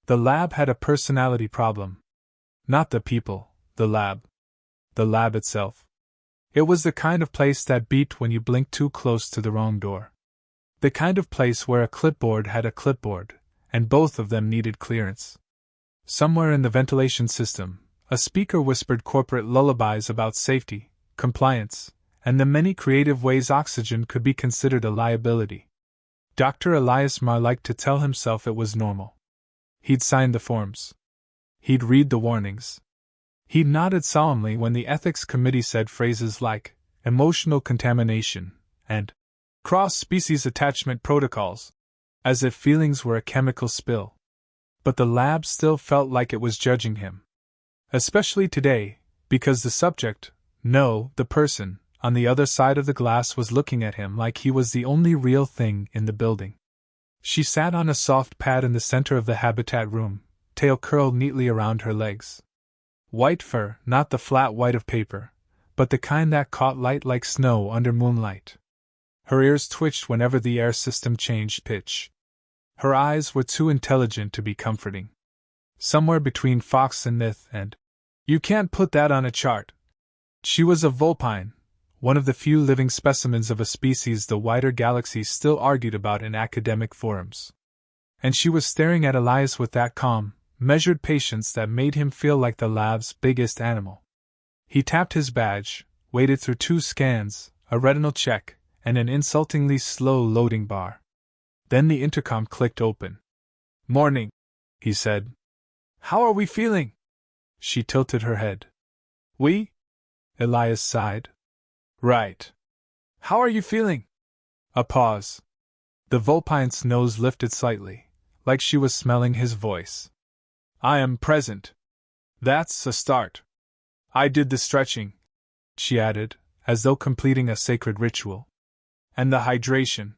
The lab had a personality problem. Not the people, the lab. The lab itself. It was the kind of place that beat when you blinked too close to the wrong door. The kind of place where a clipboard had a clipboard, and both of them needed clearance. Somewhere in the ventilation system, a speaker whispered corporate lullabies about safety, compliance, and the many creative ways oxygen could be considered a liability. Dr. Elias Marr liked to tell himself it was normal. He'd sign the forms. He'd read the warnings. He nodded solemnly when the ethics committee said phrases like emotional contamination and cross-species attachment protocols, as if feelings were a chemical spill. But the lab still felt like it was judging him. Especially today, because the subject, no, the person, on the other side of the glass was looking at him like he was the only real thing in the building. She sat on a soft pad in the center of the habitat room, tail curled neatly around her legs. White fur, not the flat white of paper, but the kind that caught light like snow under moonlight. Her ears twitched whenever the air system changed pitch. Her eyes were too intelligent to be comforting. Somewhere between fox and myth and, "You can't put that on a chart." She was a Vulpine, one of the few living specimens of a species the wider galaxy still argued about in academic forums. And she was staring at Elias with that calm, measured patience that made him feel like the lab's biggest animal. He tapped his badge, waded through 2 scans, a retinal check, and an insultingly slow loading bar. Then the intercom clicked open. "Morning," he said. "How are we feeling?" She tilted her head. "We?" Elias sighed. "Right. How are you feeling?" A pause. The Vulpine's nose lifted slightly, like she was smelling his voice. "I am present. That's a start. I did the stretching," she added, as though completing a sacred ritual. "And the hydration.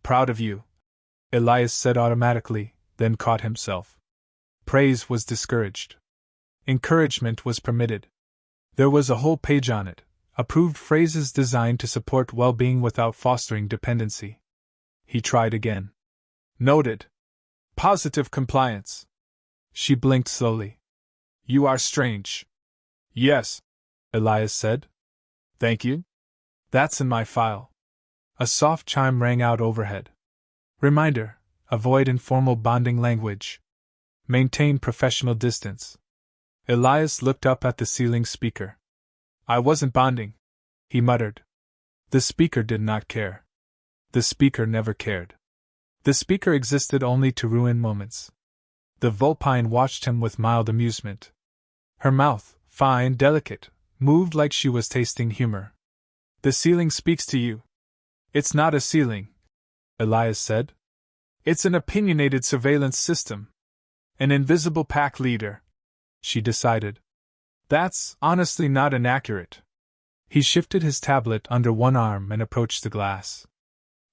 Proud of you," Elias said automatically, then caught himself. Praise was discouraged. Encouragement was permitted. There was a whole page on it, approved phrases designed to support well-being without fostering dependency. He tried again. "Noted. Positive compliance." She blinked slowly. "You are strange." "Yes," Elias said. "Thank you. That's in my file." A soft chime rang out overhead. Reminder: avoid informal bonding language. Maintain professional distance. Elias looked up at the ceiling speaker. "I wasn't bonding," he muttered. The speaker did not care. The speaker never cared. The speaker existed only to ruin moments. The Vulpine watched him with mild amusement. Her mouth, fine, delicate, moved like she was tasting humor. "The ceiling speaks to you." "It's not a ceiling," Elias said. "It's an opinionated surveillance system. An invisible pack leader," she decided. "That's honestly not inaccurate." He shifted his tablet under one arm and approached the glass.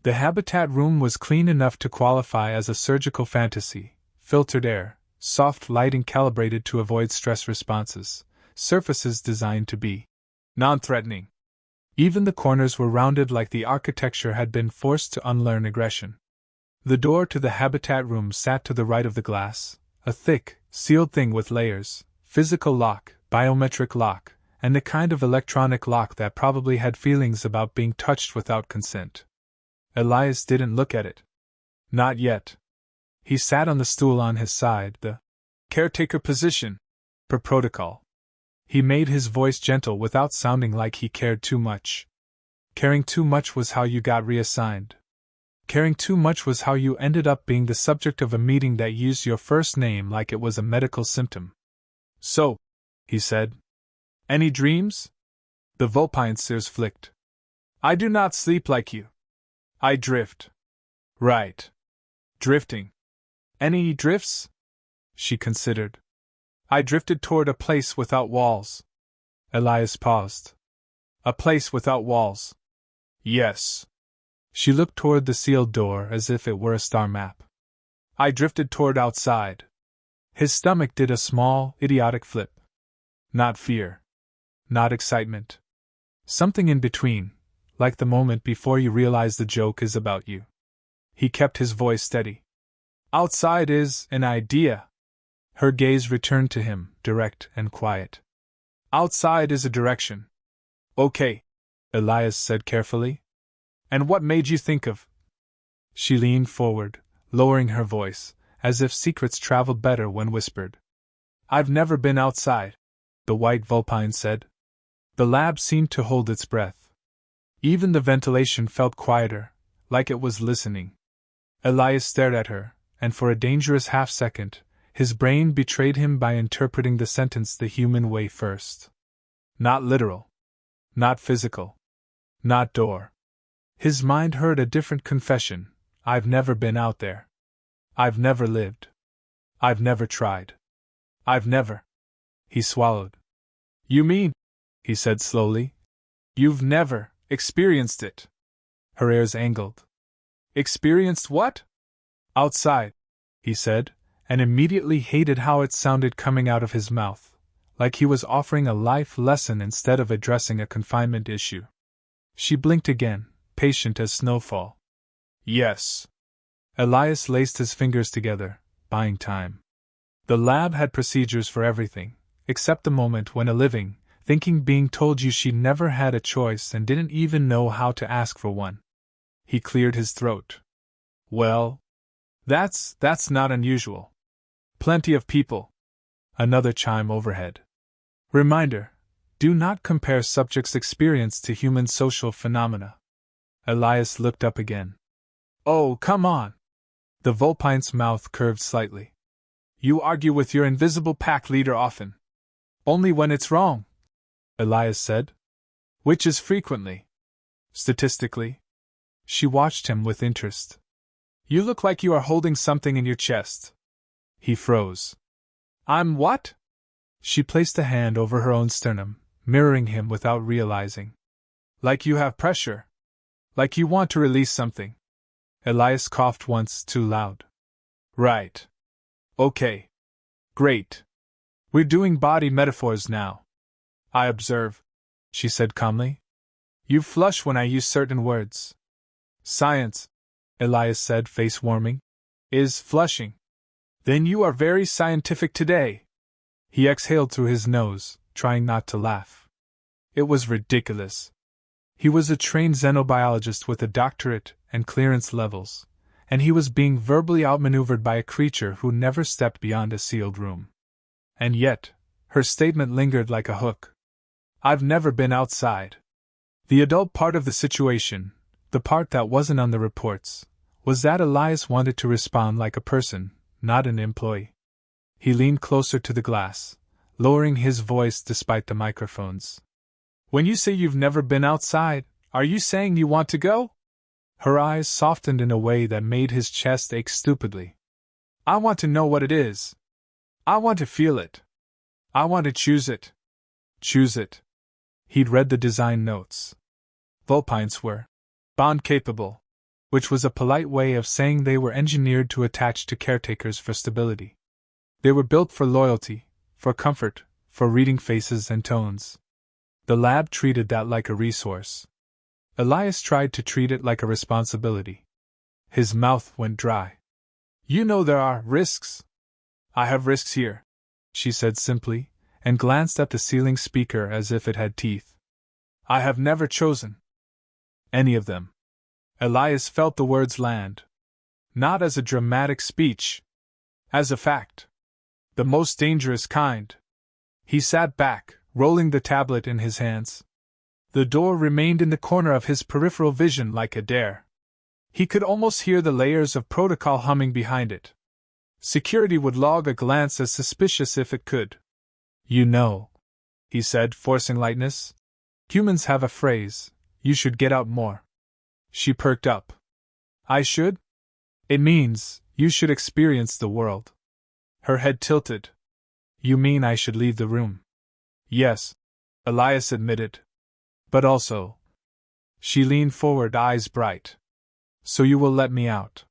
The habitat room was clean enough to qualify as a surgical fantasy: filtered air, soft lighting calibrated to avoid stress responses, surfaces designed to be non-threatening. Even the corners were rounded like the architecture had been forced to unlearn aggression. The door to the habitat room sat to the right of the glass, a thick, sealed thing with layers, physical lock, biometric lock, and the kind of electronic lock that probably had feelings about being touched without consent. Elias didn't look at it. Not yet. He sat on the stool on his side, the caretaker position, per protocol. He made his voice gentle without sounding like he cared too much. Caring too much was how you got reassigned. Caring too much was how you ended up being the subject of a meeting that used your first name like it was a medical symptom. "So," he said. "Any dreams?" The Vulpine's ears flicked. "I do not sleep like you. I drift." "Right. Drifting. Any drifts?" She considered. "I drifted toward a place without walls." Elias paused. "A place without walls?" "Yes." She looked toward the sealed door as if it were a star map. "I drifted toward outside." His stomach did a small, idiotic flip. Not fear. Not excitement. Something in between, like the moment before you realize the joke is about you. He kept his voice steady. "Outside is an idea," Her gaze returned to him, direct and quiet. Outside is a direction. Okay, Elias said carefully. And what made you think of? She leaned forward, lowering her voice, as if secrets traveled better when whispered. I've never been outside, the white Vulpine said. The lab seemed to hold its breath. Even the ventilation felt quieter, like it was listening. Elias stared at her, and for a dangerous half-second, his brain betrayed him by interpreting the sentence the human way first. Not literal. Not physical. Not door. His mind heard a different confession. I've never been out there. I've never lived. I've never tried. I've never. He swallowed. You mean, he said slowly, you've never experienced it? Her ears angled. Experienced what? Outside, he said, and immediately hated how it sounded coming out of his mouth, like he was offering a life lesson instead of addressing a confinement issue. She blinked again, patient as snowfall. Yes. Elias laced his fingers together, buying time. The lab had procedures for everything, except the moment when a living, thinking being told you she never had a choice and didn't even know how to ask for one. He cleared his throat. Well, that's not unusual. Plenty of people. Another chime overhead. Reminder, do not compare subject's experience to human social phenomena. Elias looked up again. Oh, come on. The Vulpine's mouth curved slightly. You argue with your invisible pack leader often. Only when it's wrong, Elias said. Which is frequently. Statistically. She watched him with interest. You look like you are holding something in your chest. He froze. I'm what? She placed a hand over her own sternum, mirroring him without realizing. Like you have pressure. Like you want to release something. Elias coughed once too loud. Right. Okay. Great. We're doing body metaphors now. I observe, she said calmly. You flush when I use certain words. Science, Elias said, face warming, is flushing. Then you are very scientific today. He exhaled through his nose, trying not to laugh. It was ridiculous. He was a trained xenobiologist with a doctorate and clearance levels, and he was being verbally outmaneuvered by a creature who never stepped beyond a sealed room. And yet, her statement lingered like a hook. I've never been outside. The adult part of the situation, the part that wasn't on the reports, was that Elias wanted to respond like a person, not an employee. He leaned closer to the glass, lowering his voice despite the microphones. When you say you've never been outside, are you saying you want to go? Her eyes softened in a way that made his chest ache stupidly. I want to know what it is. I want to feel it. I want to choose it. Choose it. He'd read the design notes. Vulpines were bond-capable, which was a polite way of saying they were engineered to attach to caretakers for stability. They were built for loyalty, for comfort, for reading faces and tones. The lab treated that like a resource. Elias tried to treat it like a responsibility. His mouth went dry. You know there are risks. I have risks here, she said simply, and glanced at the ceiling speaker as if it had teeth. I have never chosen any of them. Elias felt the words land. Not as a dramatic speech. As a fact. The most dangerous kind. He sat back, rolling the tablet in his hands. The door remained in the corner of his peripheral vision like a dare. He could almost hear the layers of protocol humming behind it. Security would log a glance as suspicious if it could. You know, he said, forcing lightness. Humans have a phrase, you should get out more. She perked up. I should? It means, you should experience the world. Her head tilted. You mean I should leave the room? Yes, Elias admitted. But also. She leaned forward, eyes bright. So you will let me out.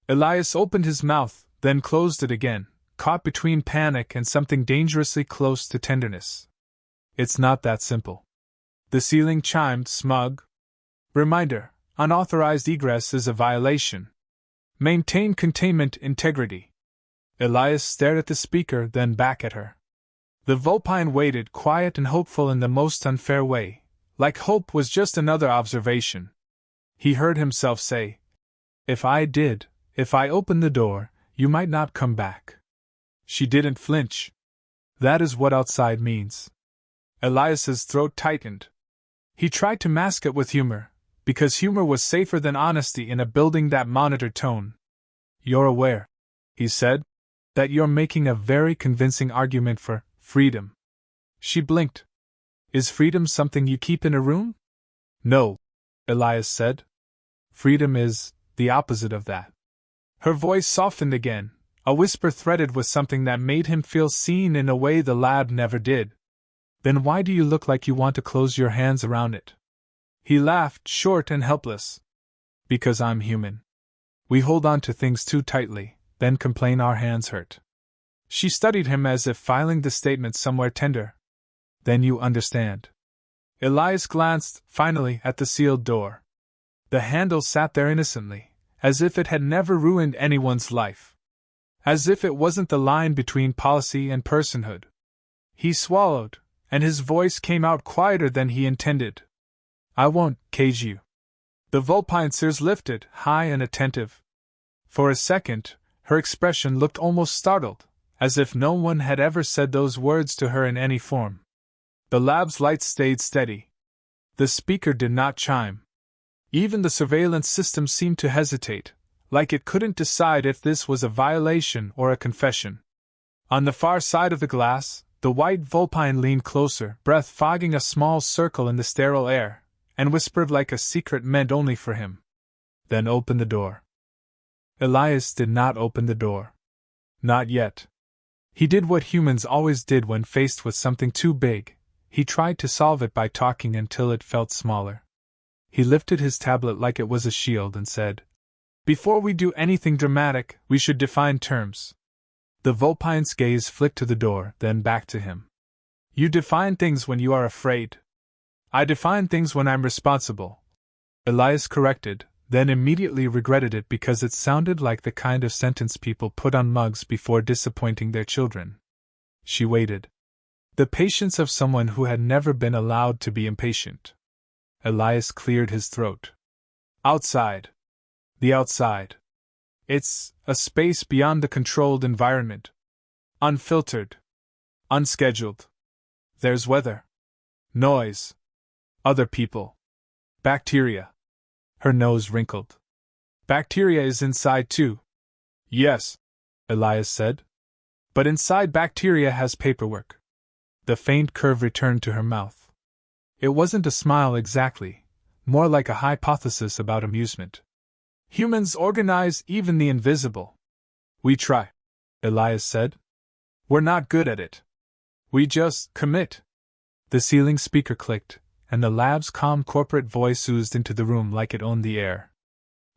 Elias opened his mouth, then closed it again, caught between panic and something dangerously close to tenderness. It's not that simple. The ceiling chimed, smug. Reminder, unauthorized egress is a violation. Maintain containment integrity. Elias stared at the speaker, then back at her. The Vulpine waited, quiet and hopeful in the most unfair way, like hope was just another observation. He heard himself say, if I opened the door, you might not come back. She didn't flinch. That is what outside means. Elias's throat tightened. He tried to mask it with humor, because humor was safer than honesty in a building that monitored tone. You're aware, he said, that you're making a very convincing argument for freedom. She blinked. Is freedom something you keep in a room? No, Elias said. Freedom is the opposite of that. Her voice softened again, a whisper threaded with something that made him feel seen in a way the lab never did. Then why do you look like you want to close your hands around it? He laughed, short and helpless. Because I'm human. We hold on to things too tightly, then complain our hands hurt. She studied him as if filing the statement somewhere tender. Then you understand. Elias glanced, finally, at the sealed door. The handle sat there innocently, as if it had never ruined anyone's life. As if it wasn't the line between policy and personhood. He swallowed, and his voice came out quieter than he intended. I won't cage you. The Vulpine's ears lifted, high and attentive. For a second, her expression looked almost startled, as if no one had ever said those words to her in any form. The lab's lights stayed steady. The speaker did not chime. Even the surveillance system seemed to hesitate, like it couldn't decide if this was a violation or a confession. On the far side of the glass, the white Vulpine leaned closer, breath fogging a small circle in the sterile air, and whispered like a secret meant only for him. Then open the door. Elias did not open the door. Not yet. He did what humans always did when faced with something too big. He tried to solve it by talking until it felt smaller. He lifted his tablet like it was a shield and said, Before we do anything dramatic, we should define terms. The Vulpine's gaze flicked to the door, then back to him. You define things when you are afraid. I define things when I'm responsible. Elias corrected, then immediately regretted it because it sounded like the kind of sentence people put on mugs before disappointing their children. She waited. The patience of someone who had never been allowed to be impatient. Elias cleared his throat. Outside. The outside. It's a space beyond the controlled environment. Unfiltered. Unscheduled. There's weather. Noise. Other people. Bacteria. Her nose wrinkled. Bacteria is inside too. Yes, Elias said. But inside bacteria has paperwork. The faint curve returned to her mouth. It wasn't a smile exactly, more like a hypothesis about amusement. Humans organize even the invisible. We try, Elias said. We're not good at it. We just commit. The ceiling speaker clicked, and the lab's calm corporate voice oozed into the room like it owned the air.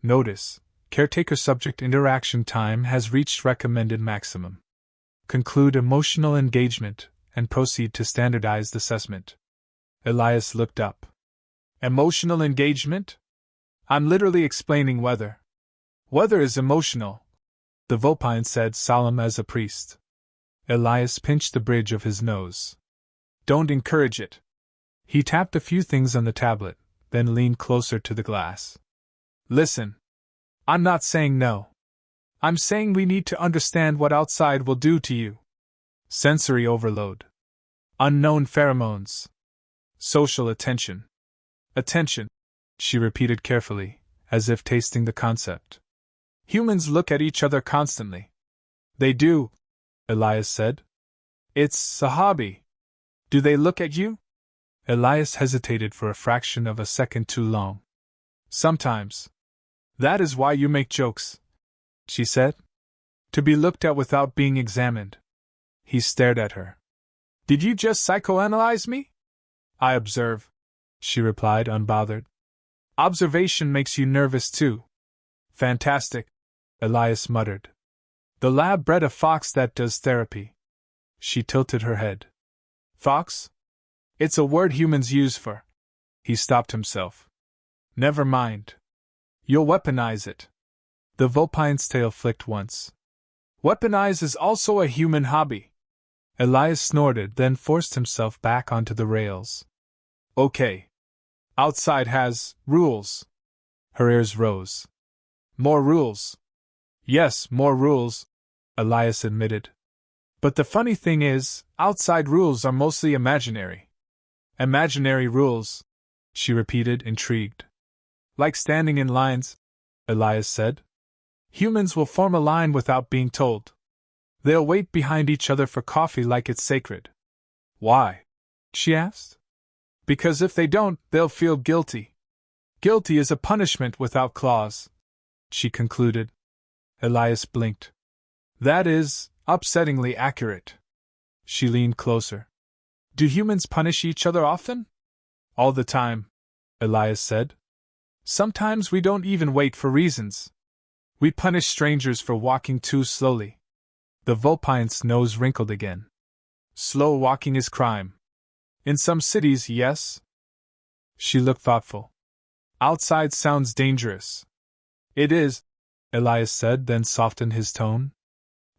Notice, caretaker subject interaction time has reached recommended maximum. Conclude emotional engagement, and proceed to standardized assessment. Elias looked up. Emotional engagement? I'm literally explaining weather. Weather is emotional, the Vulpine said, solemn as a priest. Elias pinched the bridge of his nose. Don't encourage it. He tapped a few things on the tablet, then leaned closer to the glass. Listen. I'm not saying no. I'm saying we need to understand what outside will do to you. Sensory overload. Unknown pheromones. Social attention. Attention, she repeated carefully, as if tasting the concept. Humans look at each other constantly. They do, Elias said. It's a hobby. Do they look at you? Elias hesitated for a fraction of a second too long. Sometimes. That is why you make jokes, she said. To be looked at without being examined. He stared at her. Did you just psychoanalyze me? I observe, she replied, unbothered. Observation makes you nervous too. Fantastic, Elias muttered. The lab bred a fox that does therapy. She tilted her head. Fox? It's a word humans use for. He stopped himself. Never mind. You'll weaponize it. The Vulpine's tail flicked once. Weaponize is also a human hobby. Elias snorted, then forced himself back onto the rails. Okay. Outside has rules. Her ears rose. More rules. Yes, more rules, Elias admitted. But the funny thing is, outside rules are mostly imaginary. Imaginary rules, she repeated, intrigued. Like standing in lines, Elias said. Humans will form a line without being told. They'll wait behind each other for coffee like it's sacred. Why? She asked. Because if they don't, they'll feel guilty. Guilty is a punishment without clause, she concluded. Elias blinked. That is upsettingly accurate. She leaned closer. Do humans punish each other often? All the time, Elias said. Sometimes we don't even wait for reasons. We punish strangers for walking too slowly. The Vulpine's nose wrinkled again. Slow walking is crime. In some cities, yes. She looked thoughtful. Outside sounds dangerous. It is, Elias said, then softened his tone.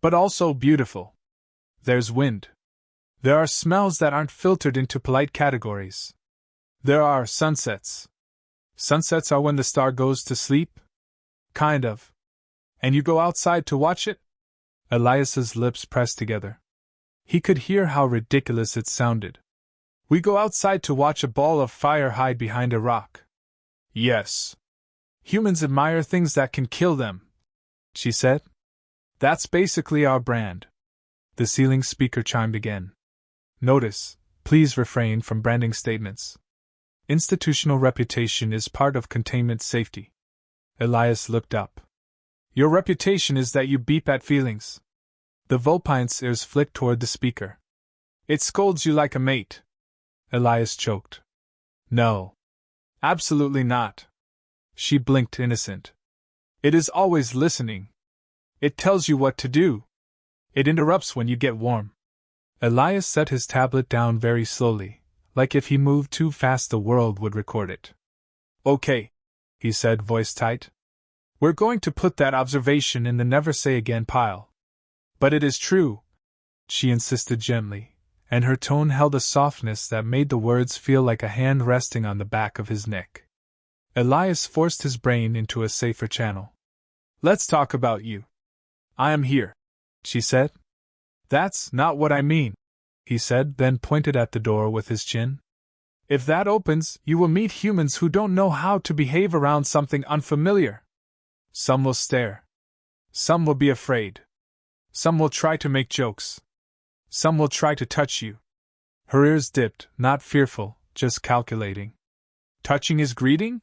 But also beautiful. There's wind. There are smells that aren't filtered into polite categories. There are sunsets. Sunsets are when the star goes to sleep? Kind of. And you go outside to watch it? Elias's lips pressed together. He could hear how ridiculous it sounded. We go outside to watch a ball of fire hide behind a rock. Yes. Humans admire things that can kill them, she said. That's basically our brand. The ceiling speaker chimed again. Notice, please refrain from branding statements. Institutional reputation is part of containment safety. Elias looked up. Your reputation is that you beep at feelings. The Vulpine's ears flicked toward the speaker. It scolds you like a mate. Elias choked. No. Absolutely not. She blinked, innocent. It is always listening. It tells you what to do. It interrupts when you get warm. Elias set his tablet down very slowly, like if he moved too fast the world would record it. Okay, he said, voice tight. We're going to put that observation in the never say again pile. But it is true, she insisted gently, and her tone held a softness that made the words feel like a hand resting on the back of his neck. Elias forced his brain into a safer channel. Let's talk about you. I am here, she said. That's not what I mean, he said, then pointed at the door with his chin. If that opens, you will meet humans who don't know how to behave around something unfamiliar. Some will stare. Some will be afraid. Some will try to make jokes. Some will try to touch you. Her ears dipped, not fearful, just calculating. Touching is greeting?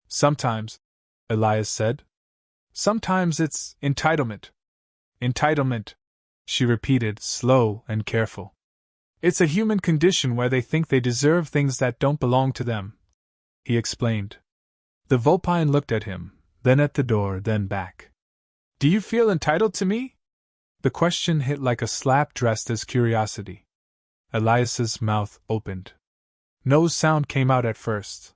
Sometimes, Elias said. Sometimes it's entitlement. Entitlement, she repeated, slow and careful. It's a human condition where they think they deserve things that don't belong to them, he explained. The Vulpine looked at him, then at the door, then back. Do you feel entitled to me? The question hit like a slap dressed as curiosity. Elias's mouth opened. No sound came out at first.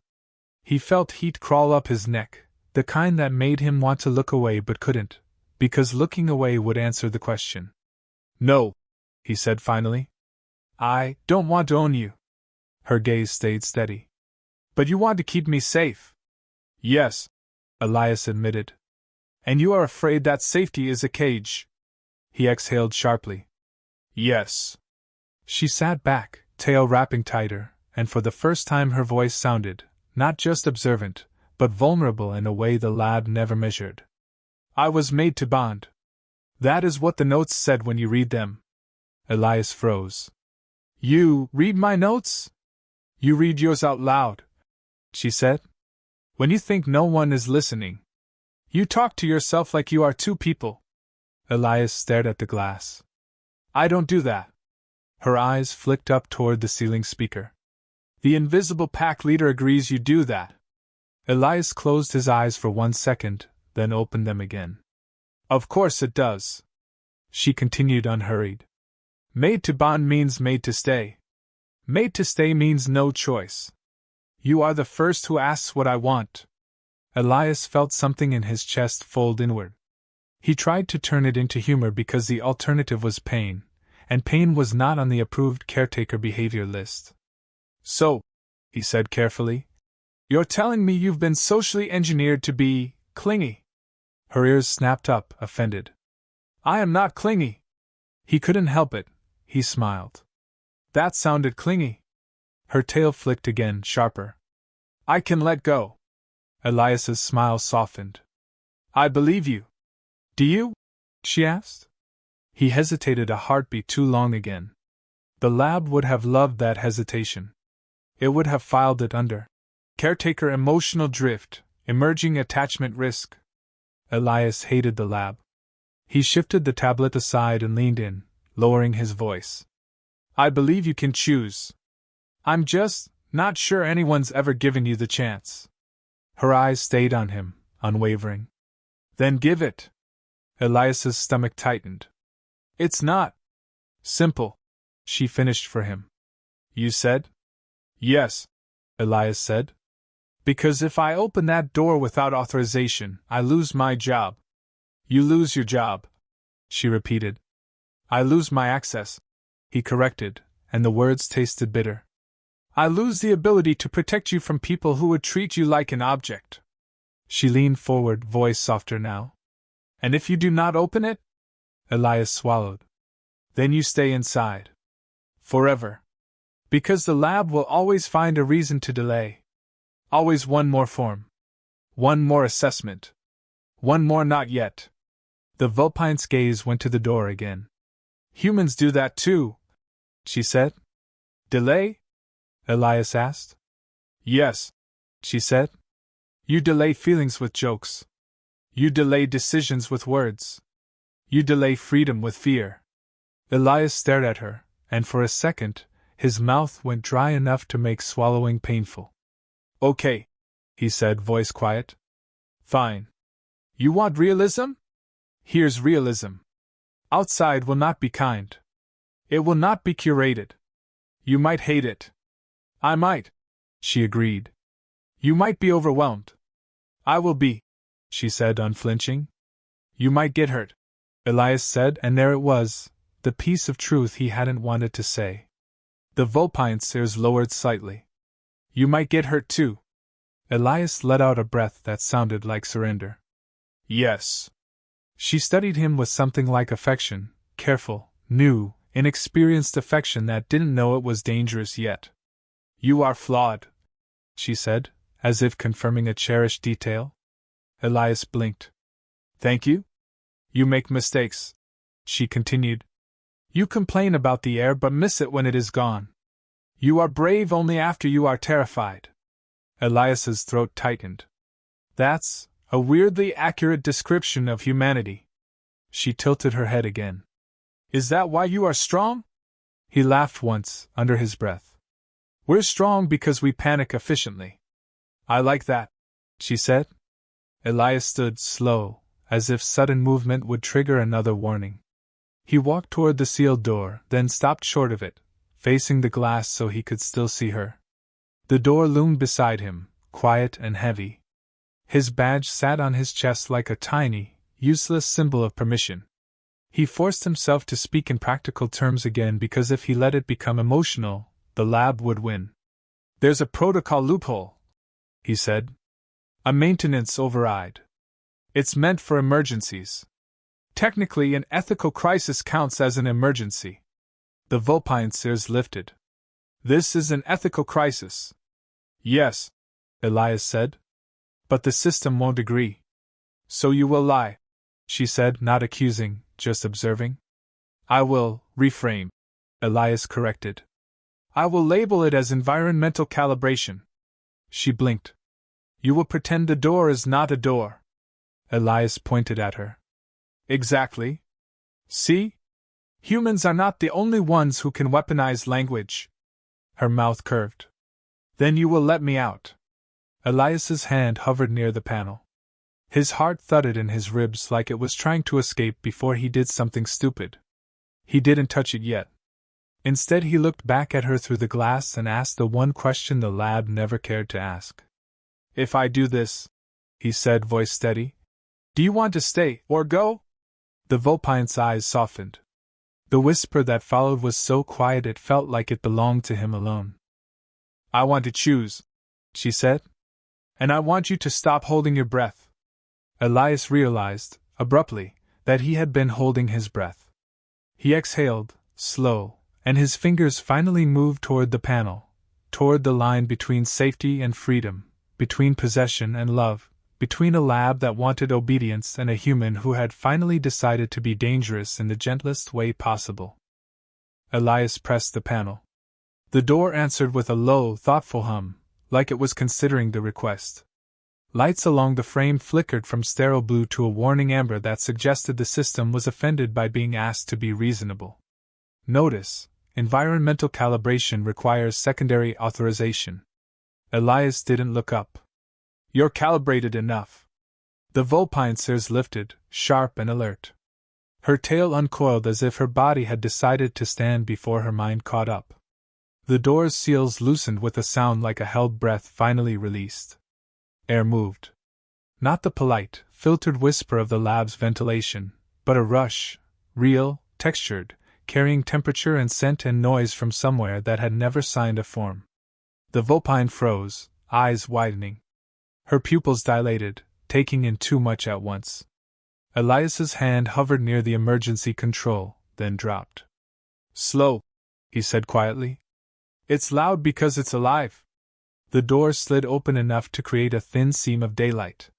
He felt heat crawl up his neck, the kind that made him want to look away but couldn't, because looking away would answer the question. No, he said finally. I don't want to own you. Her gaze stayed steady. But you want to keep me safe. Yes, Elias admitted. And you are afraid that safety is a cage. He exhaled sharply. Yes. She sat back, tail wrapping tighter, and for the first time her voice sounded, not just observant, but vulnerable in a way the lab never measured. I was made to bond. That is what the notes said when you read them. Elias froze. You read my notes? You read yours out loud, she said. When you think no one is listening. You talk to yourself like you are two people. Elias stared at the glass. I don't do that. Her eyes flicked up toward the ceiling speaker. The invisible pack leader agrees you do that. Elias closed his eyes for 1 second, then opened them again. Of course it does. She continued unhurried. Made to bond means made to stay. Made to stay means no choice. You are the first who asks what I want. Elias felt something in his chest fold inward. He tried to turn it into humor because the alternative was pain, and pain was not on the approved caretaker behavior list. So, he said carefully, you're telling me you've been socially engineered to be clingy? Her ears snapped up, offended. I am not clingy. He couldn't help it, he smiled. That sounded clingy. Her tail flicked again, sharper. I can let go. Elias's smile softened. I believe you. Do you? She asked. He hesitated a heartbeat too long again. The lab would have loved that hesitation. It would have filed it under caretaker emotional drift, emerging attachment risk. Elias hated the lab. He shifted the tablet aside and leaned in, lowering his voice. I believe you can choose. I'm just not sure anyone's ever given you the chance. Her eyes stayed on him, unwavering. Then give it. Elias's stomach tightened. It's not simple, she finished for him. You said? Yes, Elias said. Because if I open that door without authorization, I lose my job. You lose your job, she repeated. I lose my access, he corrected, and the words tasted bitter. I lose the ability to protect you from people who would treat you like an object. She leaned forward, voice softer now. And if you do not open it? Elias swallowed. Then you stay inside. Forever. Because the lab will always find a reason to delay. Always one more form. One more assessment. One more not yet. The Vulpine's gaze went to the door again. Humans do that too, she said. Delay? Elias asked. Yes, she said. You delay feelings with jokes. You delay decisions with words. You delay freedom with fear. Elias stared at her, and for a second, his mouth went dry enough to make swallowing painful. Okay, he said, voice quiet. Fine. You want realism? Here's realism. Outside will not be kind. It will not be curated. You might hate it. I might, she agreed. You might be overwhelmed. I will be, she said, unflinching. You might get hurt, Elias said, and there it was, the piece of truth he hadn't wanted to say. The Vulpine's ears lowered slightly. You might get hurt too. Elias let out a breath that sounded like surrender. Yes. She studied him with something like affection, careful, new, inexperienced affection that didn't know it was dangerous yet. You are flawed, she said, as if confirming a cherished detail. Elias blinked. Thank you? You make mistakes, she continued. You complain about the air but miss it when it is gone. You are brave only after you are terrified. Elias's throat tightened. That's a weirdly accurate description of humanity. She tilted her head again. Is that why you are strong? He laughed once, under his breath. We're strong because we panic efficiently. I like that, she said. Elias stood slow, as if sudden movement would trigger another warning. He walked toward the sealed door, then stopped short of it, facing the glass so he could still see her. The door loomed beside him, quiet and heavy. His badge sat on his chest like a tiny, useless symbol of permission. He forced himself to speak in practical terms again because if he let it become emotional, the lab would win. There's a protocol loophole, he said. A maintenance override. It's meant for emergencies. Technically, an ethical crisis counts as an emergency. The Vulpine's ears lifted. This is an ethical crisis. Yes, Elias said. But the system won't agree. So you will lie, she said, not accusing, just observing. I will reframe, Elias corrected. I will label it as environmental calibration. She blinked. You will pretend the door is not a door. Elias pointed at her. Exactly. See? Humans are not the only ones who can weaponize language. Her mouth curved. Then you will let me out. Elias's hand hovered near the panel. His heart thudded in his ribs like it was trying to escape before he did something stupid. He didn't touch it yet. Instead, he looked back at her through the glass and asked the one question the lab never cared to ask. If I do this, he said, voice steady, do you want to stay or go? The Vulpine's eyes softened. The whisper that followed was so quiet it felt like it belonged to him alone. I want to choose, she said. And I want you to stop holding your breath. Elias realized, abruptly, that he had been holding his breath. He exhaled, slow, and his fingers finally moved toward the panel, toward the line between safety and freedom, between possession and love, between a lab that wanted obedience and a human who had finally decided to be dangerous in the gentlest way possible. Elias pressed the panel. The door answered with a low, thoughtful hum, like it was considering the request. Lights along the frame flickered from sterile blue to a warning amber that suggested the system was offended by being asked to be reasonable. Notice: environmental calibration requires secondary authorization. Elias didn't look up. You're calibrated enough. The Vulpine's ears lifted, sharp and alert. Her tail uncoiled as if her body had decided to stand before her mind caught up. The door's seals loosened with a sound like a held breath finally released. Air moved. Not the polite, filtered whisper of the lab's ventilation, but a rush, real, textured, carrying temperature and scent and noise from somewhere that had never signed a form. The Vulpine froze, eyes widening. Her pupils dilated, taking in too much at once. Elias's hand hovered near the emergency control, then dropped. Slow, he said quietly. It's loud because it's alive. The door slid open enough to create a thin seam of daylight.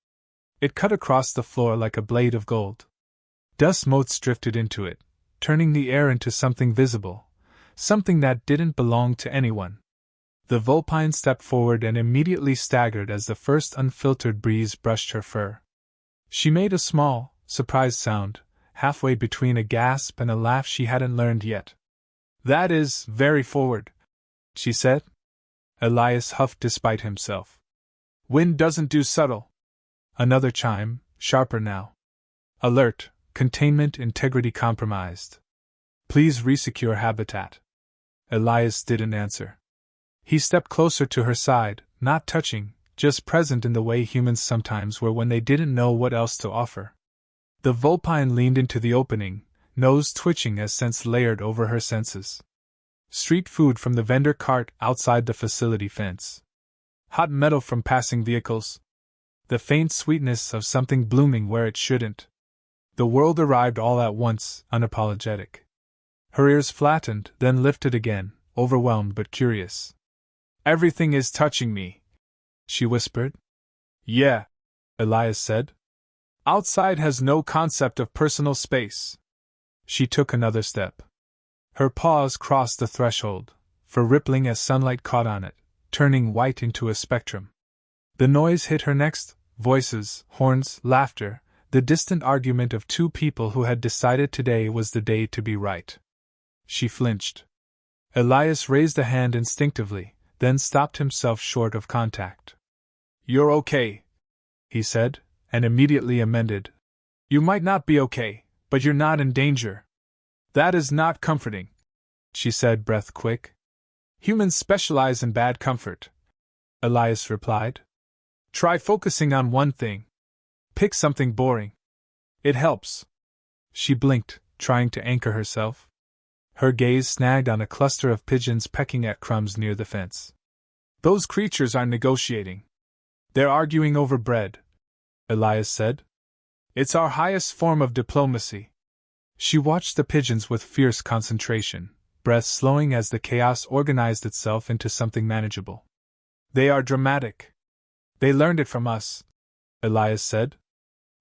It cut across the floor like a blade of gold. Dust motes drifted into it, turning the air into something visible, something that didn't belong to anyone. The Vulpine stepped forward and immediately staggered as the first unfiltered breeze brushed her fur. She made a small, surprised sound, halfway between a gasp and a laugh she hadn't learned yet. That is very forward, she said. Elias huffed despite himself. Wind doesn't do subtle. Another chime, sharper now. Alert, containment integrity compromised. Please resecure habitat. Elias didn't answer. He stepped closer to her side, not touching, just present in the way humans sometimes were when they didn't know what else to offer. The Vulpine leaned into the opening, nose twitching as scents layered over her senses. Street food from the vendor cart outside the facility fence. Hot metal from passing vehicles. The faint sweetness of something blooming where it shouldn't. The world arrived all at once, unapologetic. Her ears flattened, then lifted again, overwhelmed but curious. Everything is touching me, she whispered. Yeah, Elias said. Outside has no concept of personal space. She took another step. Her paws crossed the threshold, fur rippling as sunlight caught on it, turning white into a spectrum. The noise hit her next: voices, horns, laughter, the distant argument of two people who had decided today was the day to be right. She flinched. Elias raised a hand instinctively, then stopped himself short of contact. You're okay, he said, and immediately amended. You might not be okay, but you're not in danger. That is not comforting, she said, breath quick. Humans specialize in bad comfort, Elias replied. Try focusing on one thing. Pick something boring. It helps. She blinked, trying to anchor herself. Her gaze snagged on a cluster of pigeons pecking at crumbs near the fence. Those creatures are negotiating. They're arguing over bread, Elias said. It's our highest form of diplomacy. She watched the pigeons with fierce concentration, breath slowing as the chaos organized itself into something manageable. They are dramatic. They learned it from us, Elias said.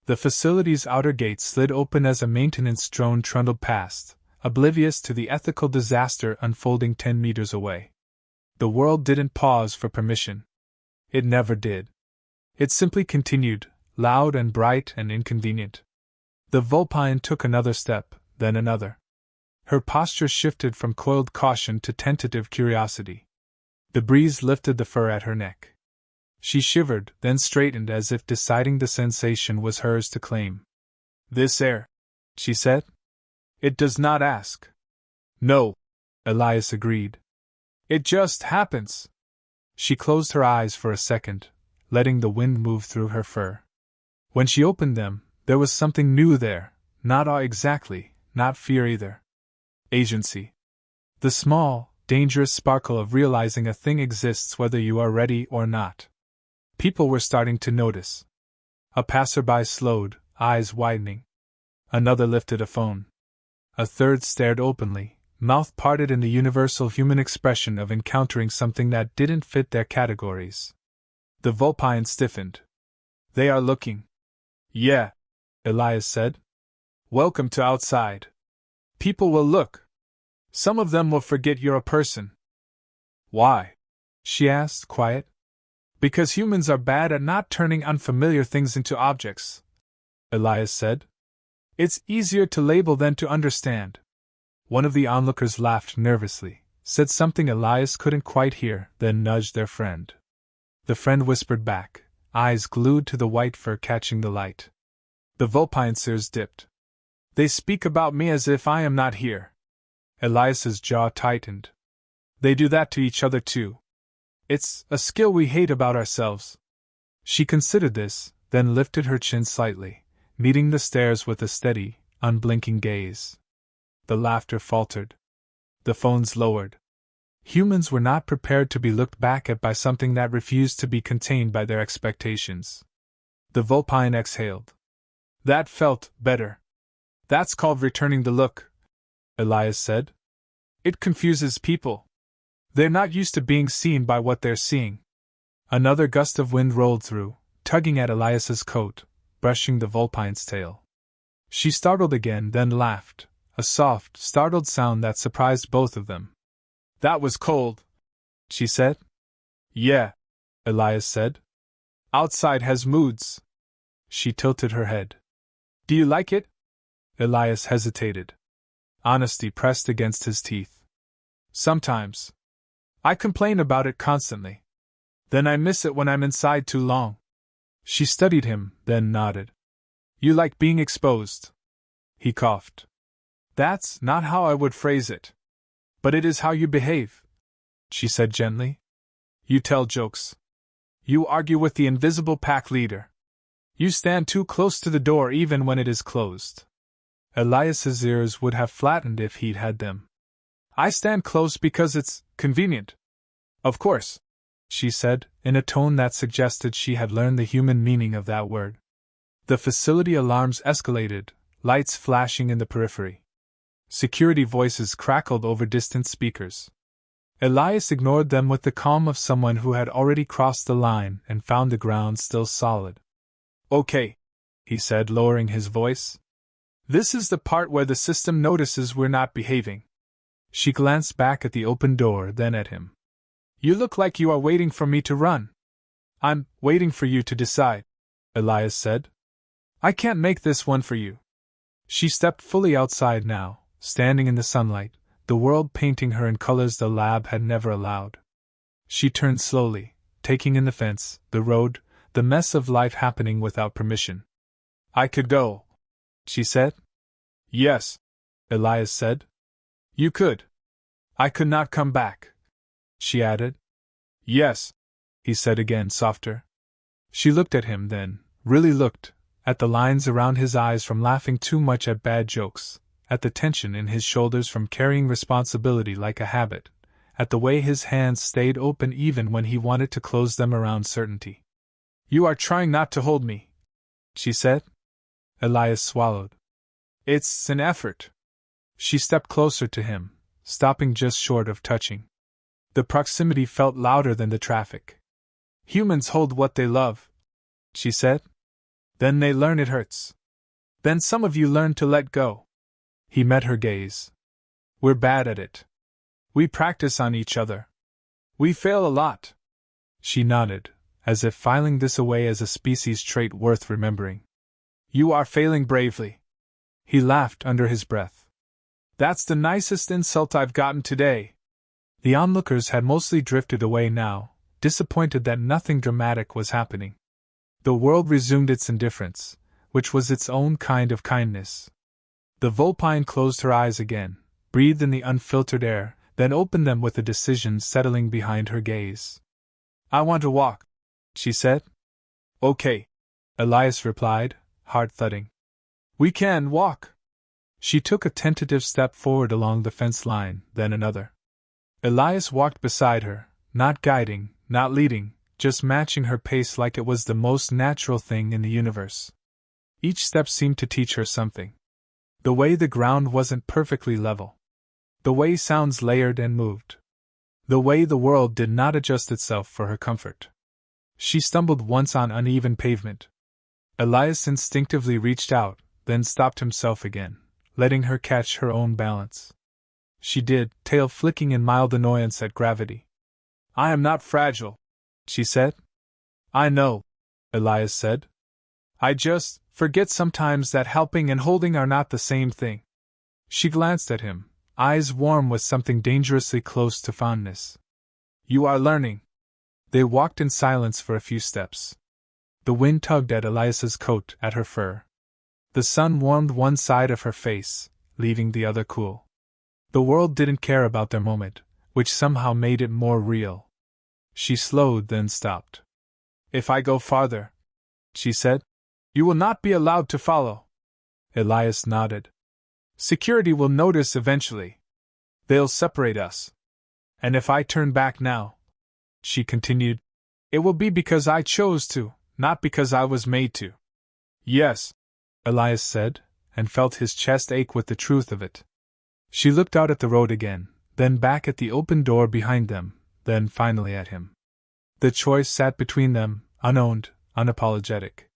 The facility's outer gate slid open as a maintenance drone trundled past, oblivious to the ethical disaster unfolding 10 meters away. The world didn't pause for permission. It never did. It simply continued, loud and bright and inconvenient. The Vulpine took another step, then another. Her posture shifted from coiled caution to tentative curiosity. The breeze lifted the fur at her neck. She shivered, then straightened as if deciding the sensation was hers to claim. This air, she said. It does not ask. No, Elias agreed. It just happens. She closed her eyes for a second, letting the wind move through her fur. When she opened them, there was something new there, not awe exactly, not fear either. Agency. The small, dangerous sparkle of realizing a thing exists whether you are ready or not. People were starting to notice. A passerby slowed, eyes widening. Another lifted a phone. A third stared openly, mouth parted in the universal human expression of encountering something that didn't fit their categories. The Vulpine stiffened. They are looking. Yeah, Elias said. Welcome to outside. People will look. Some of them will forget you're a person. Why? She asked, quiet. Because humans are bad at not turning unfamiliar things into objects, Elias said. It's easier to label than to understand. One of the onlookers laughed nervously, said something Elias couldn't quite hear, then nudged their friend. The friend whispered back, eyes glued to the white fur catching the light. The Vulpine's ears dipped. They speak about me as if I am not here. Elias's jaw tightened. They do that to each other too. It's a skill we hate about ourselves. She considered this, then lifted her chin slightly, meeting the stares with a steady, unblinking gaze. The laughter faltered. The phones lowered. Humans were not prepared to be looked back at by something that refused to be contained by their expectations. The Vulpine exhaled. That felt better. That's called returning the look, Elias said. It confuses people. They're not used to being seen by what they're seeing. Another gust of wind rolled through, tugging at Elias's coat, brushing the Vulpine's tail. She startled again, then laughed, a soft, startled sound that surprised both of them. That was cold, she said. Yeah, Elias said. Outside has moods. She tilted her head. Do you like it? Elias hesitated. Honesty pressed against his teeth. Sometimes. I complain about it constantly. Then I miss it when I'm inside too long. She studied him, then nodded. You like being exposed. He coughed. That's not how I would phrase it. But it is how you behave, she said gently. You tell jokes. You argue with the invisible pack leader. You stand too close to the door even when it is closed. Elias's ears would have flattened if he'd had them. I stand close because it's convenient. Of course, she said, in a tone that suggested she had learned the human meaning of that word. The facility alarms escalated, lights flashing in the periphery. Security voices crackled over distant speakers. Elias ignored them with the calm of someone who had already crossed the line and found the ground still solid. Okay, he said, lowering his voice. This is the part where the system notices we're not behaving. She glanced back at the open door, then at him. You look like you are waiting for me to run. I'm waiting for you to decide, Elias said. I can't make this one for you. She stepped fully outside now, standing in the sunlight, the world painting her in colors the lab had never allowed. She turned slowly, taking in the fence, the road, the mess of life happening without permission. I could go, she said. Yes, Elias said. You could. I could not come back, she added. Yes, he said again, softer. She looked at him then, really looked, at the lines around his eyes from laughing too much at bad jokes, at the tension in his shoulders from carrying responsibility like a habit, at the way his hands stayed open even when he wanted to close them around certainty. You are trying not to hold me, she said. Elias swallowed. It's an effort. She stepped closer to him, stopping just short of touching. The proximity felt louder than the traffic. Humans hold what they love, she said. Then they learn it hurts. Then some of you learn to let go. He met her gaze. We're bad at it. We practice on each other. We fail a lot. She nodded, as if filing this away as a species trait worth remembering. You are failing bravely. He laughed under his breath. That's the nicest insult I've gotten today. The onlookers had mostly drifted away now, disappointed that nothing dramatic was happening. The world resumed its indifference, which was its own kind of kindness. The Vulpine closed her eyes again, breathed in the unfiltered air, then opened them with a decision settling behind her gaze. I want to walk, she said. Okay, Elias replied, heart thudding. We can walk. She took a tentative step forward along the fence line, then another. Elias walked beside her, not guiding, not leading, just matching her pace like it was the most natural thing in the universe. Each step seemed to teach her something. The way the ground wasn't perfectly level. The way sounds layered and moved. The way the world did not adjust itself for her comfort. She stumbled once on uneven pavement. Elias instinctively reached out, then stopped himself again, letting her catch her own balance. She did, tail flicking in mild annoyance at gravity. "I am not fragile," she said. "I know," Elias said. "I just forget sometimes that helping and holding are not the same thing." She glanced at him, eyes warm with something dangerously close to fondness. "You are learning." They walked in silence for a few steps. The wind tugged at Elias's coat, at her fur. The sun warmed one side of her face, leaving the other cool. The world didn't care about their moment, which somehow made it more real. She slowed, then stopped. "If I go farther," she said, "you will not be allowed to follow." Elias nodded. "Security will notice eventually. They'll separate us. And if I turn back now," she continued, "it will be because I chose to, not because I was made to." "Yes," Elias said, and felt his chest ache with the truth of it. She looked out at the road again, then back at the open door behind them, then finally at him. The choice sat between them, unowned, unapologetic.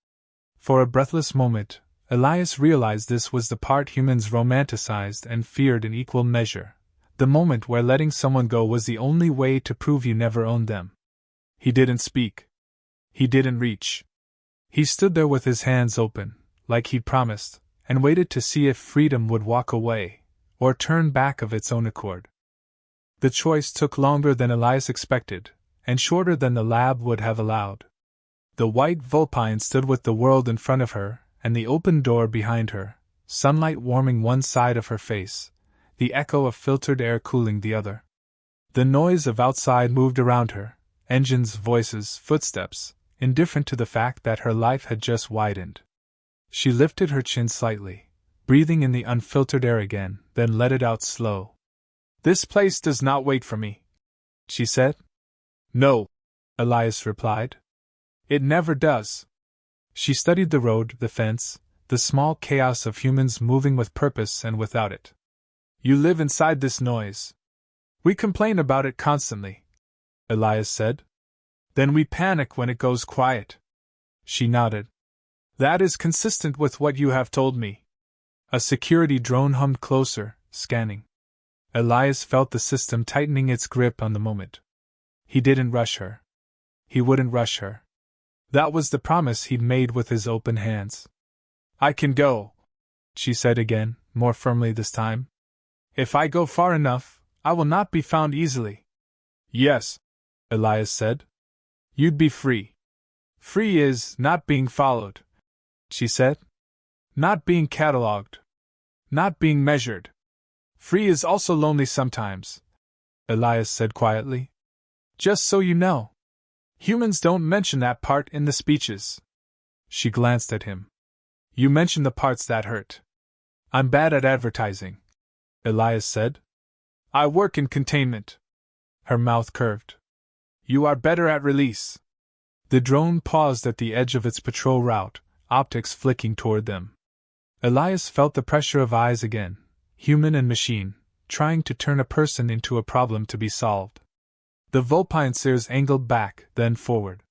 For a breathless moment, Elias realized this was the part humans romanticized and feared in equal measure, the moment where letting someone go was the only way to prove you never owned them. He didn't speak. He didn't reach. He stood there with his hands open, like he'd promised, and waited to see if freedom would walk away, or turn back of its own accord. The choice took longer than Elias expected, and shorter than the lab would have allowed. The white Vulpine stood with the world in front of her, and the open door behind her, sunlight warming one side of her face, the echo of filtered air cooling the other. The noise of outside moved around her, engines, voices, footsteps, indifferent to the fact that her life had just widened. She lifted her chin slightly, breathing in the unfiltered air again, then let it out slow. "This place does not wait for me," she said. "No," Elias replied. "It never does." She studied the road, the fence, the small chaos of humans moving with purpose and without it. "You live inside this noise. We complain about it constantly," Elias said. "Then we panic when it goes quiet." She nodded. "That is consistent with what you have told me." A security drone hummed closer, scanning. Elias felt the system tightening its grip on the moment. He didn't rush her. He wouldn't rush her. That was the promise he'd made with his open hands. "I can go," she said again, more firmly this time. "If I go far enough, I will not be found easily." "Yes," Elias said. "You'd be free." "Free is not being followed," she said. "Not being catalogued. Not being measured. Free is also lonely sometimes," Elias said quietly. "Just so you know. Humans don't mention that part in the speeches." She glanced at him. "You mention the parts that hurt." "I'm bad at advertising," Elias said. "I work in containment." Her mouth curved. "You are better at release." The drone paused at the edge of its patrol route, optics flicking toward them. Elias felt the pressure of eyes again, human and machine, trying to turn a person into a problem to be solved. The Vulpine sears angled back, then forward.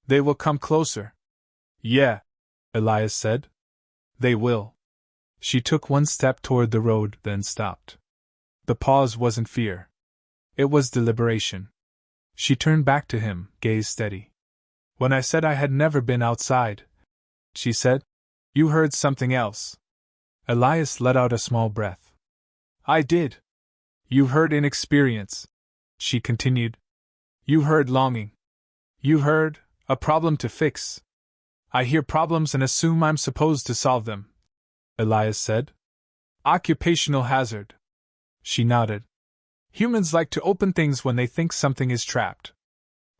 "They will come closer." "Yeah," Elias said. "They will." She took one step toward the road, then stopped. The pause wasn't fear. It was deliberation. She turned back to him, gaze steady. "When I said I had never been outside," she said, "you heard something else." Elias let out a small breath. "I did." "You heard inexperience," she continued. "You heard longing. You heard a problem to fix." "I hear problems and assume I'm supposed to solve them," Elias said. "Occupational hazard." She nodded. "Humans like to open things when they think something is trapped."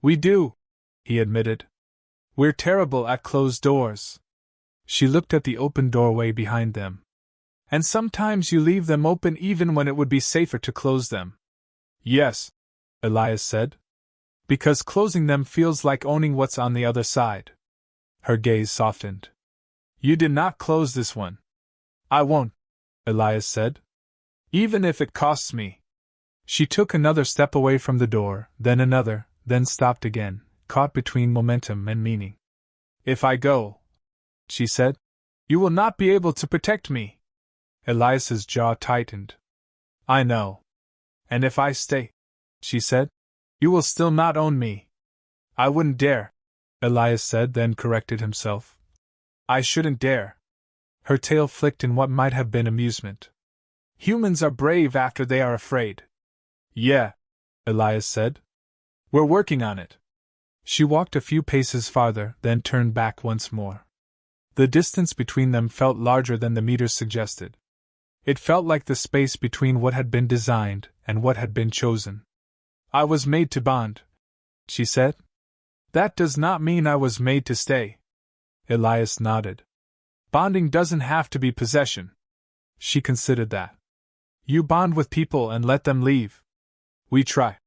"We do," he admitted. "We're terrible at closed doors." She looked at the open doorway behind them. And sometimes you leave them open even when it would be safer to close them. Yes, Elias said. Because closing them feels like owning what's on the other side. Her gaze softened. You did not close this one. I won't, Elias said. Even if it costs me. She took another step away from the door, then another, then stopped again, caught between momentum and meaning. If I go, she said, you will not be able to protect me. Elias's jaw tightened. I know. And if I stay, she said, you will still not own me. I wouldn't dare, Elias said, then corrected himself. I shouldn't dare. Her tail flicked in what might have been amusement. Humans are brave after they are afraid. Yeah, Elias said. We're working on it. She walked a few paces farther, then turned back once more. The distance between them felt larger than the meters suggested. It felt like the space between what had been designed and what had been chosen. I was made to bond, she said. That does not mean I was made to stay. Elias nodded. Bonding doesn't have to be possession. She considered that. You bond with people and let them leave. We try,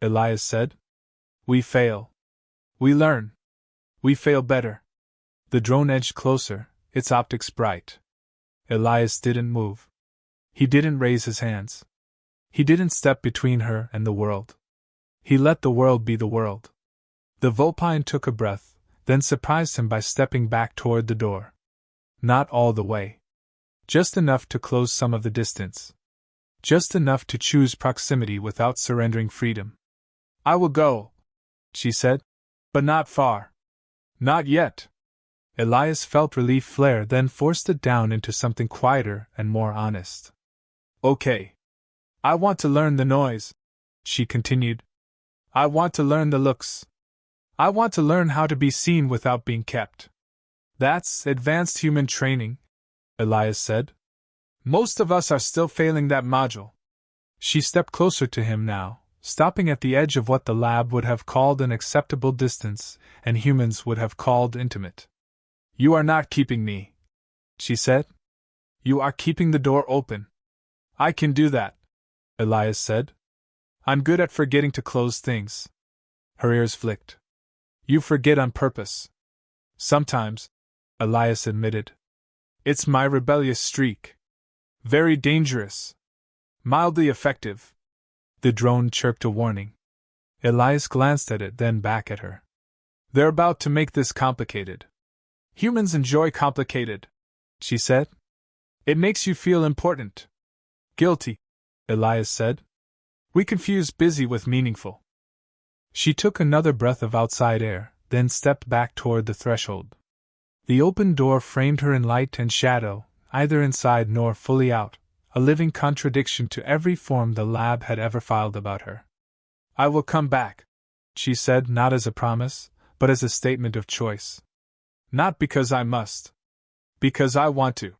Elias said. We fail. We learn. We fail better. The drone edged closer, its optics bright. Elias didn't move. He didn't raise his hands. He didn't step between her and the world. He let the world be the world. The Vulpine took a breath, then surprised him by stepping back toward the door. Not all the way. Just enough to close some of the distance. Just enough to choose proximity without surrendering freedom. I will go, she said, but not far. Not yet. Elias felt relief flare, then forced it down into something quieter and more honest. Okay. I want to learn the noise, she continued. I want to learn the looks. I want to learn how to be seen without being kept. That's advanced human training, Elias said. Most of us are still failing that module. She stepped closer to him now, stopping at the edge of what the lab would have called an acceptable distance, and humans would have called intimate. You are not keeping me, she said. You are keeping the door open. I can do that, Elias said. I'm good at forgetting to close things. Her ears flicked. You forget on purpose. Sometimes, Elias admitted. It's my rebellious streak. Very dangerous. Mildly effective. The drone chirped a warning. Elias glanced at it, then back at her. They're about to make this complicated. Humans enjoy complicated, she said. It makes you feel important. Guilty, Elias said. We confuse busy with meaningful. She took another breath of outside air, then stepped back toward the threshold. The open door framed her in light and shadow, either inside nor fully out, a living contradiction to every form the lab had ever filed about her. I will come back, she said, not as a promise, but as a statement of choice. Not because I must. Because I want to.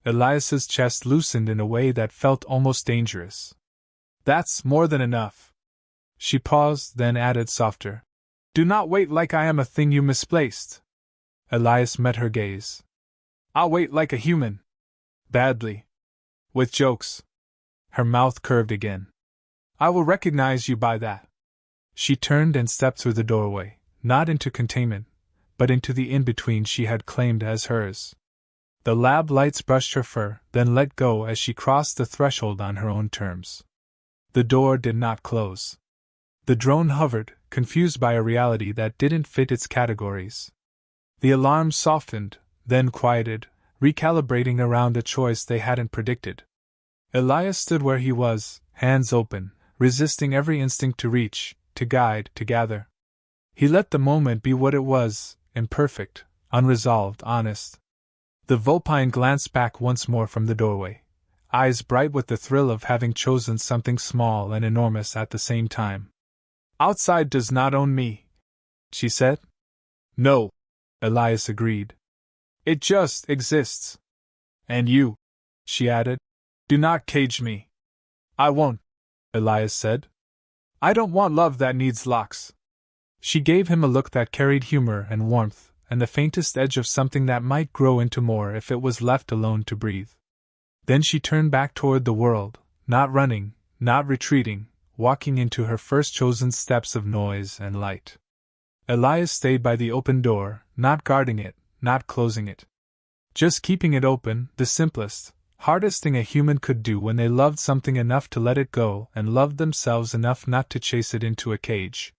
Elias's chest loosened in a way that felt almost dangerous. That's more than enough. She paused, then added softer. Do not wait like I am a thing you misplaced. Elias met her gaze. I'll wait like a human. Badly. With jokes. Her mouth curved again. I will recognize you by that. She turned and stepped through the doorway, not into containment, but into the in-between she had claimed as hers. The lab lights brushed her fur, then let go as she crossed the threshold on her own terms. The door did not close. The drone hovered, confused by a reality that didn't fit its categories. The alarm softened, then quieted, recalibrating around a choice they hadn't predicted. Elias stood where he was, hands open, resisting every instinct to reach, to guide, to gather. He let the moment be what it was, imperfect, unresolved, honest. The Vulpine glanced back once more from the doorway, eyes bright with the thrill of having chosen something small and enormous at the same time. Outside does not own me, she said. No, Elias agreed. It just exists. And you, she added, do not cage me. I won't, Elias said. I don't want love that needs locks. She gave him a look that carried humor and warmth, and the faintest edge of something that might grow into more if it was left alone to breathe. Then she turned back toward the world, not running, not retreating, walking into her first chosen steps of noise and light. Elias stayed by the open door, not guarding it, not closing it. Just keeping it open, the simplest, hardest thing a human could do when they loved something enough to let it go and loved themselves enough not to chase it into a cage.